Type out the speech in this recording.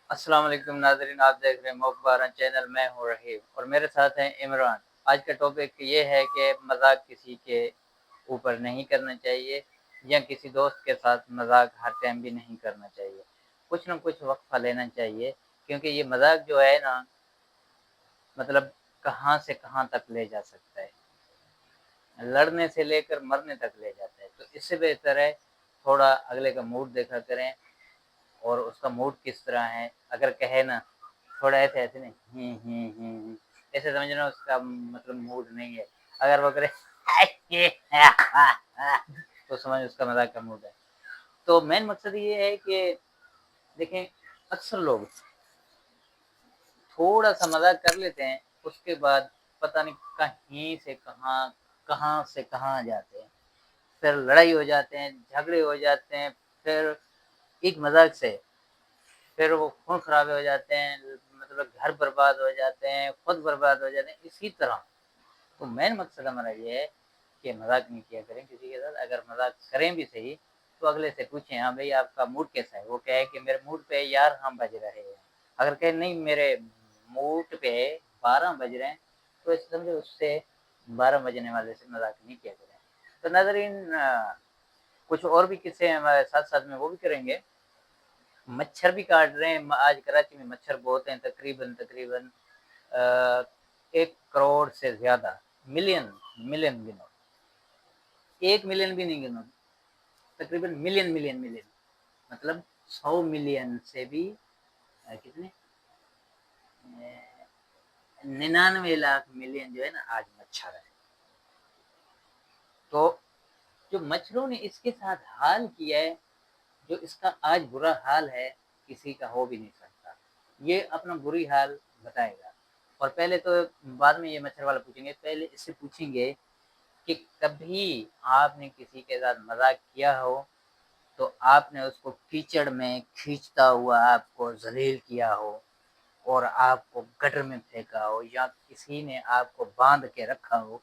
السلام علیکم ناظرین، آپ دیکھ رہے ہیں مخبارن چینل، میں ہوں رحیم اور میرے ساتھ ہیں عمران۔ آج کا ٹاپک یہ ہے کہ مذاق کسی کے اوپر نہیں کرنا چاہیے یا کسی دوست کے ساتھ مذاق ہر ٹائم بھی نہیں کرنا چاہیے، کچھ نہ کچھ وقفہ لینا چاہیے، کیونکہ یہ مذاق جو ہے نا، مطلب کہاں سے کہاں تک لے جا سکتا ہے، لڑنے سے لے کر مرنے تک لے جاتا ہے۔ تو اس سے بہتر ہے تھوڑا اگلے کا موڈ دیکھا کریں اور اس کا موڈ کس طرح ہے۔ اگر کہے نا تھوڑا ایسے نہیں ایسے سمجھنا اس کا مطلب موڈ نہیں ہے۔ اگر وہ کرے تو سمجھ اس کا مذاق کا موڈ ہے۔ تو مین مقصد یہ ہے کہ دیکھیں، اکثر لوگ تھوڑا سا مذاق کر لیتے ہیں، اس کے بعد پتہ نہیں کہیں سے کہاں سے کہاں جاتے ہیں، پھر لڑائی ہو جاتے ہیں، جھگڑے ہو جاتے ہیں، پھر ایک مذاق سے پھر وہ خون خرابے ہو جاتے ہیں، مطلب گھر برباد ہو جاتے ہیں، خود برباد ہو جاتے ہیں اسی طرح۔ تو مین مقصد ہمارا یہ ہے کہ مذاق نہیں کیا کریں کسی کے ساتھ۔ اگر مذاق کریں بھی صحیح تو اگلے سے پوچھیں، ہاں بھائی آپ کا موڈ کیسا ہے؟ وہ کہے کہ میرے موڈ پہ یار ہم بج رہے ہیں۔ اگر کہ نہیں میرے موڈ پہ 12 بج رہے ہیں، تو اس سمجھے اس سے 12 بجنے والے سے مذاق نہیں کیا کریں۔ تو ناظرین، کچھ اور بھی قصے ہیں ہمارے ساتھ ساتھ میں وہ بھی کریں گے۔ مچھر بھی کاٹ رہے ہیں آج کراچی میں، مچھر بہت ہیں، تقریباً 1 کروڑ سے زیادہ، ملین گنو، 1 ملین بھی نہیں گنو، تقریباً ملین مطلب 100 ملین سے بھی کتنے 99 لاکھ ملین جو ہے نا آج مچھر ہے۔ تو جو مچھروں نے اس کے ساتھ حال کیا ہے، جو اس کا آج برا حال ہے، کسی کا ہو بھی نہیں سکتا۔ یہ اپنا بری حال بتائے گا، اور پہلے تو بعد میں یہ مچھر والا پوچھیں گے، پہلے اس سے پوچھیں گے کہ کبھی آپ نے کسی کے ساتھ مذاق کیا ہو تو آپ نے اس کو کیچڑ میں کھینچتا ہوا آپ کو ذلیل کیا ہو اور آپ کو گٹر میں پھینکا ہو، یا کسی نے آپ کو باندھ کے رکھا ہو